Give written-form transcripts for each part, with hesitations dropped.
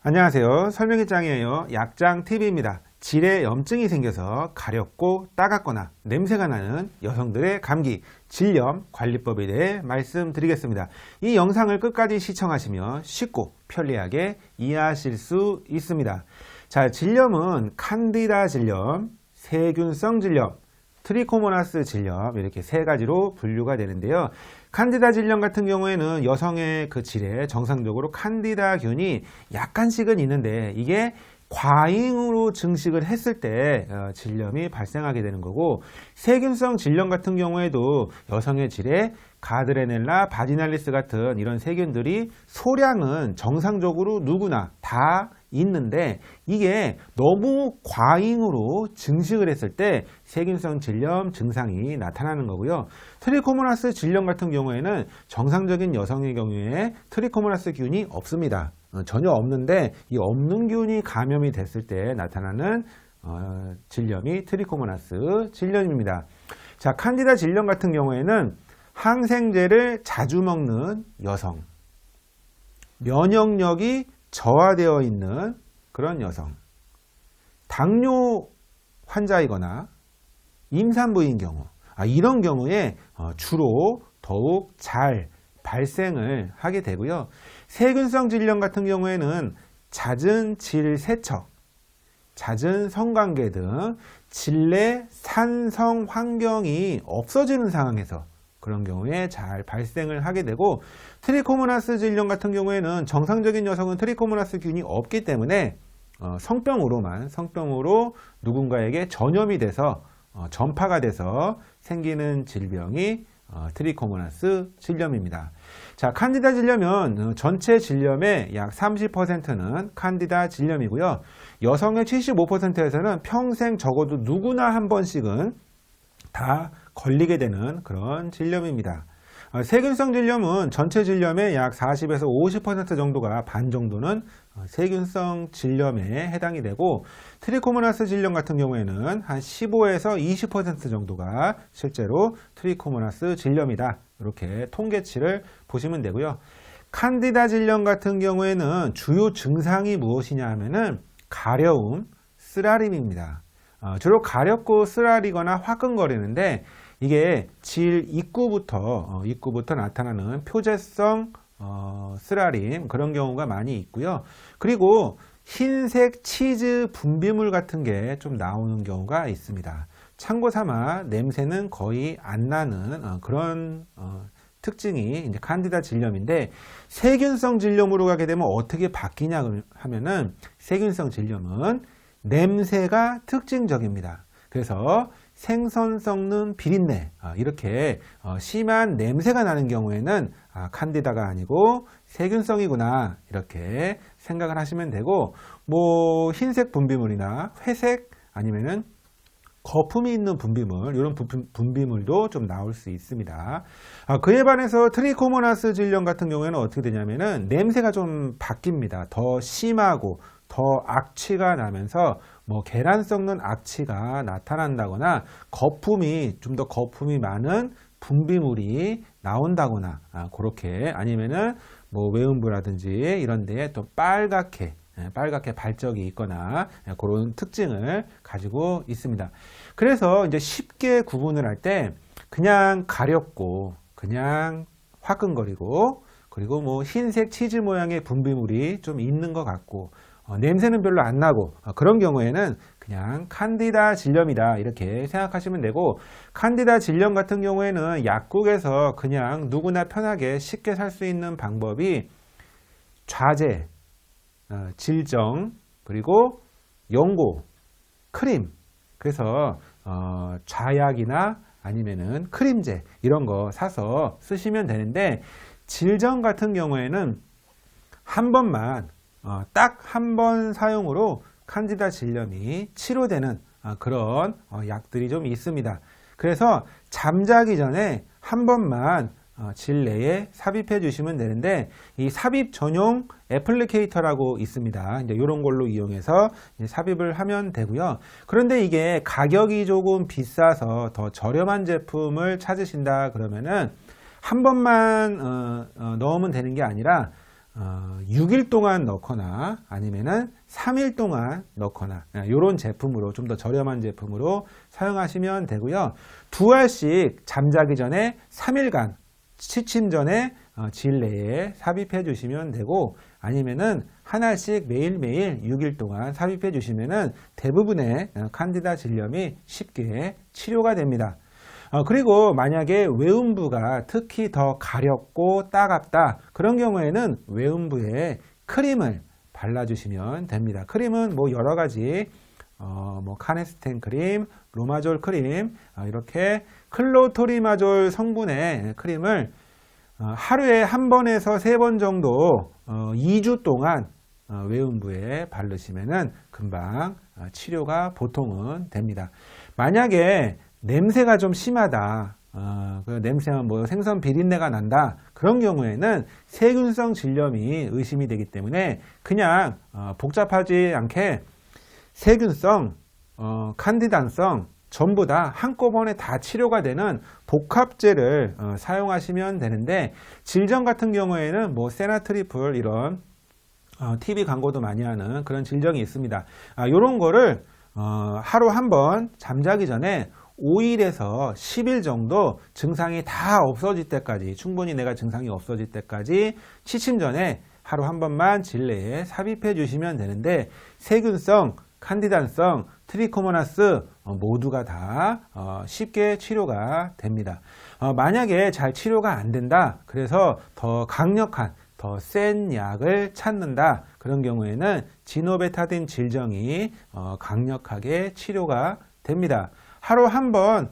안녕하세요. 설명의 짱이에요. 약장TV입니다. 질에 염증이 생겨서 가렵고 따갑거나 냄새가 나는 여성들의 감기, 질염 관리법에 대해 말씀드리겠습니다. 이 영상을 끝까지 시청하시면 쉽고 편리하게 이해하실 수 있습니다. 자, 질염은 칸디다 질염, 세균성 질염, 트리코모나스 질염 이렇게 세 가지로 분류가 되는데요. 칸디다 질염 같은 경우에는 여성의 그 질에 정상적으로 칸디다균이 약간씩은 있는데 이게 과잉으로 증식을 했을 때 질염이 발생하게 되는 거고, 세균성 질염 같은 경우에도 여성의 질에 가드레넬라, 바지날리스 같은 이런 세균들이 소량은 정상적으로 누구나 다 있는데 이게 너무 과잉으로 증식을 했을 때 세균성 질염 증상이 나타나는 거고요. 트리코모나스 질염 같은 경우에는 정상적인 여성의 경우에 트리코모나스 균이 없습니다. 전혀 없는데 이 없는 균이 감염이 됐을 때 나타나는 질염이 트리코모나스 질염입니다. 자, 칸디다 질염 같은 경우에는 항생제를 자주 먹는 여성, 면역력이 저하되어 있는 그런 여성, 당뇨 환자이거나 임산부인 경우, 이런 경우에 주로 더욱 잘 발생을 하게 되고요. 세균성 질염 같은 경우에는 잦은 질세척, 잦은 성관계 등 질내 산성 환경이 없어지는 상황에서 그런 경우에 잘 발생을 하게 되고, 트리코모나스 질염 같은 경우에는 정상적인 여성은 트리코모나스 균이 없기 때문에 성병으로 누군가에게 전염이 돼서 전파가 돼서 생기는 질병이 트리코모나스 질염입니다. 자, 칸디다 질염은 전체 질염의 약 30%는 칸디다 질염이고요. 여성의 75%에서는 평생 적어도 누구나 한 번씩은 다 걸리게 되는 그런 질염입니다. 세균성 질염은 전체 질염의 약 40에서 50% 정도가, 반 정도는 세균성 질염에 해당이 되고, 트리코모나스 질염 같은 경우에는 한 15에서 20% 정도가 실제로 트리코모나스 질염이다. 이렇게 통계치를 보시면 되고요. 칸디다 질염 같은 경우에는 주요 증상이 무엇이냐 하면은 가려움, 쓰라림입니다. 주로 가렵고 쓰라리거나 화끈거리는데 이게 질 입구부터 나타나는 표재성 쓰라림, 그런 경우가 많이 있고요. 그리고 흰색 치즈 분비물 같은 게 좀 나오는 경우가 있습니다. 참고 삼아 냄새는 거의 안 나는 그런 특징이 이제 칸디다 질염인데, 세균성 질염으로 가게 되면 어떻게 바뀌냐 하면은 세균성 질염은 냄새가 특징적입니다. 그래서 생선 썩는 비린내, 이렇게 심한 냄새가 나는 경우에는 칸디다가 아니고 세균성이구나, 이렇게 생각을 하시면 되고, 뭐 흰색 분비물이나 회색 아니면은 거품이 있는 분비물, 이런 분비물도 좀 나올 수 있습니다. 그에 반해서 트리코모나스 질염 같은 경우에는 어떻게 되냐면은 냄새가 좀 바뀝니다. 더 심하고 더 악취가 나면서 뭐 계란 썩는 악취가 나타난다거나 좀 더 거품이 많은 분비물이 나온다거나, 그렇게, 아니면은 뭐 외음부라든지 이런 데에 또 빨갛게 발적이 있거나 그런 특징을 가지고 있습니다. 그래서 이제 쉽게 구분을 할 때 그냥 가렵고 그냥 화끈거리고, 그리고 뭐 흰색 치즈 모양의 분비물이 좀 있는 것 같고 냄새는 별로 안 나고, 그런 경우에는 그냥 칸디다 질염이다, 이렇게 생각하시면 되고, 칸디다 질염 같은 경우에는 약국에서 그냥 누구나 편하게 쉽게 살 수 있는 방법이 좌제, 질정, 그리고 연고, 크림, 그래서 좌약이나 아니면은 크림제 이런 거 사서 쓰시면 되는데, 질정 같은 경우에는 한 번만 딱 한 번 사용으로 칸디다 질염이 치료되는 그런 약들이 좀 있습니다. 그래서 잠자기 전에 한 번만 질내에 삽입해 주시면 되는데, 이 삽입 전용 애플리케이터라고 있습니다. 이제 이런 걸로 이용해서 삽입을 하면 되고요. 그런데 이게 가격이 조금 비싸서 더 저렴한 제품을 찾으신다 그러면은 한 번만 넣으면 되는 게 아니라 6일 동안 넣거나 아니면은 3일 동안 넣거나 이런 제품으로 좀 더 저렴한 제품으로 사용하시면 되고요. 2알씩 잠자기 전에 3일간 취침 전에 질내에 삽입해 주시면 되고 아니면은 한 알씩 매일매일 6일 동안 삽입해 주시면은 대부분의 칸디다 질염이 쉽게 치료가 됩니다. 그리고 만약에 외음부가 특히 더 가렵고 따갑다 그런 경우에는 외음부에 크림을 발라주시면 됩니다. 크림은 뭐 여러 가지 뭐 카네스텐 크림, 로마졸 크림 이렇게 클로토리마졸 성분의 크림을 하루에 한 번에서 3번 정도 2주 동안 외음부에 바르시면은 금방 치료가 보통은 됩니다. 만약에 냄새가 좀 심하다. 그 냄새는 뭐 생선 비린내가 난다. 그런 경우에는 세균성 질염이 의심이 되기 때문에 그냥 복잡하지 않게 세균성, 칸디다성 전부 다 한꺼번에 다 치료가 되는 복합제를 사용하시면 되는데 질염 같은 경우에는 뭐 세나트리플 이런 TV 광고도 많이 하는 그런 질병이 있습니다. 이런 거를 하루 한 번 잠자기 전에 5일에서 10일 정도 증상이 다 없어질 때까지 충분히 내가 증상이 없어질 때까지 취침 전에 하루 한 번만 질내에 삽입해 주시면 되는데 세균성, 칸디다성, 트리코모나스 모두가 다 쉽게 치료가 됩니다. 만약에 잘 치료가 안 된다. 그래서 더 강력한 더 센 약을 찾는다. 그런 경우에는 지노베타딘 질정이 강력하게 치료가 됩니다. 하루 한 번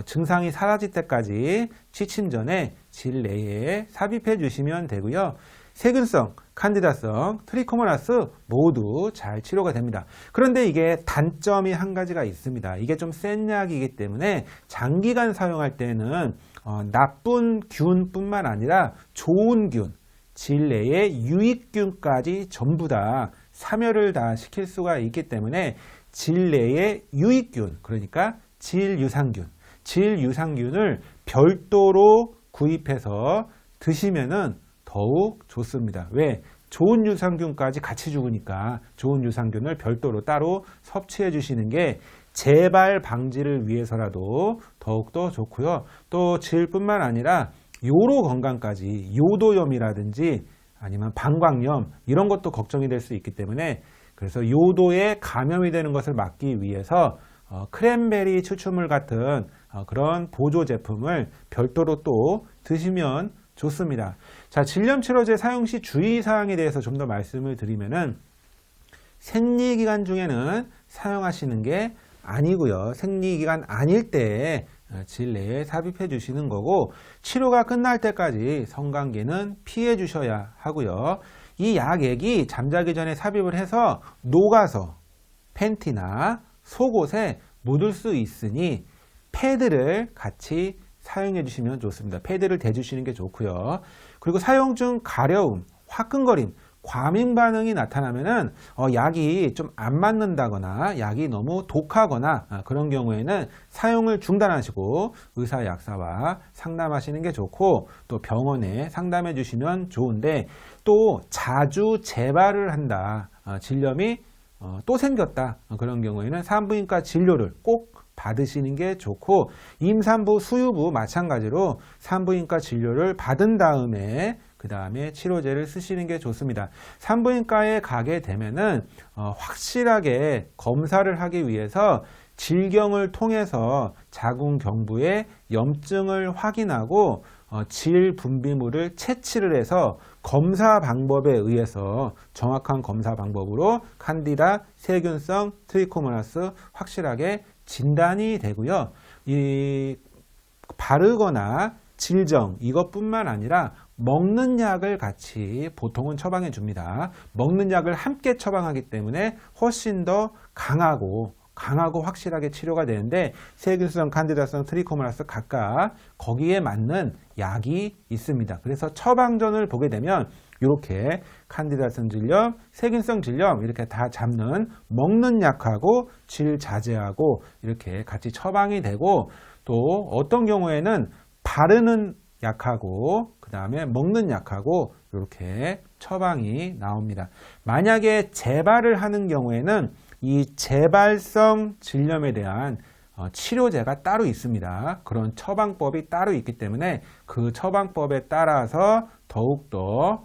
증상이 사라질 때까지 취침 전에 질내에 삽입해 주시면 되고요. 세균성, 칸디다성, 트리코모나스 모두 잘 치료가 됩니다. 그런데 이게 단점이 한 가지가 있습니다. 이게 좀 센 약이기 때문에 장기간 사용할 때는 나쁜 균뿐만 아니라 좋은 균, 질내의 유익균까지 전부 다 사멸을 다 시킬 수가 있기 때문에 질내의 유익균, 그러니까 질유상균을 별도로 구입해서 드시면은 더욱 좋습니다. 왜? 좋은 유산균까지 같이 죽으니까 좋은 유산균을 별도로 따로 섭취해 주시는 게 재발 방지를 위해서라도 더욱더 좋고요. 또 질뿐만 아니라 요로 건강까지 요도염이라든지 아니면 방광염 이런 것도 걱정이 될 수 있기 때문에 그래서 요도에 감염이 되는 것을 막기 위해서 크랜베리 추출물 같은 그런 보조 제품을 별도로 또 드시면 좋습니다. 자, 질염치료제 사용 시 주의사항에 대해서 좀 더 말씀을 드리면은 생리기간 중에는 사용하시는 게 아니고요. 생리기간 아닐 때 질내에 삽입해 주시는 거고 치료가 끝날 때까지 성관계는 피해 주셔야 하고요. 이 약액이 잠자기 전에 삽입을 해서 녹아서 팬티나 속옷에 묻을 수 있으니 패드를 같이 사용해 주시면 좋습니다. 패드를 대주시는 게 좋고요. 그리고 사용 중 가려움, 화끈거림, 과민 반응이 나타나면은 약이 좀 안 맞는다거나 약이 너무 독하거나 그런 경우에는 사용을 중단하시고 의사 약사와 상담하시는 게 좋고 또 병원에 상담해 주시면 좋은데 또 자주 재발을 한다. 질염이 또 생겼다. 그런 경우에는 산부인과 진료를 꼭 받으시는 게 좋고 임산부, 수유부 마찬가지로 산부인과 진료를 받은 다음에 그 다음에 치료제를 쓰시는 게 좋습니다. 산부인과에 가게 되면은 확실하게 검사를 하기 위해서 질경을 통해서 자궁경부의 염증을 확인하고 질 분비물을 채취를 해서 검사 방법에 의해서 정확한 검사 방법으로 칸디다, 세균성, 트리코모나스 확실하게 진단이 되고요. 이 바르거나 질정 이것뿐만 아니라 먹는 약을 같이 보통은 처방해 줍니다. 먹는 약을 함께 처방하기 때문에 훨씬 더 강하고 확실하게 치료가 되는데 세균성, 칸디다성, 트리코모나스 각각 거기에 맞는 약이 있습니다. 그래서 처방전을 보게 되면 이렇게 칸디다성 질염, 세균성 질염 이렇게 다 잡는 먹는 약하고 질자제하고 이렇게 같이 처방이 되고 또 어떤 경우에는 바르는 약하고 그 다음에 먹는 약하고 이렇게 처방이 나옵니다. 만약에 재발을 하는 경우에는 이 재발성 질염에 대한 치료제가 따로 있습니다. 그런 처방법이 따로 있기 때문에 그 처방법에 따라서 더욱더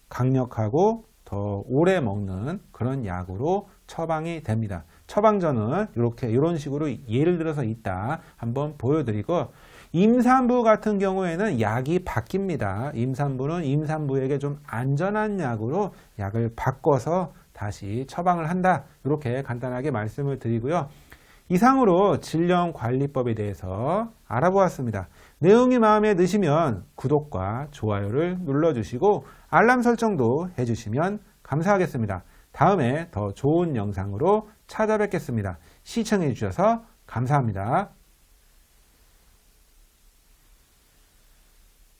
강력하고 더 오래 먹는 그런 약으로 처방이 됩니다. 처방전은 이런 식으로 예를 들어서 있다 한번 보여드리고, 임산부 같은 경우에는 약이 바뀝니다. 임산부는 임산부에게 좀 안전한 약으로 약을 바꿔서 다시 처방을 한다. 이렇게 간단하게 말씀을 드리고요. 이상으로 질염관리법에 대해서 알아보았습니다. 내용이 마음에 드시면 구독과 좋아요를 눌러주시고 알람 설정도 해주시면 감사하겠습니다. 다음에 더 좋은 영상으로 찾아뵙겠습니다. 시청해 주셔서 감사합니다.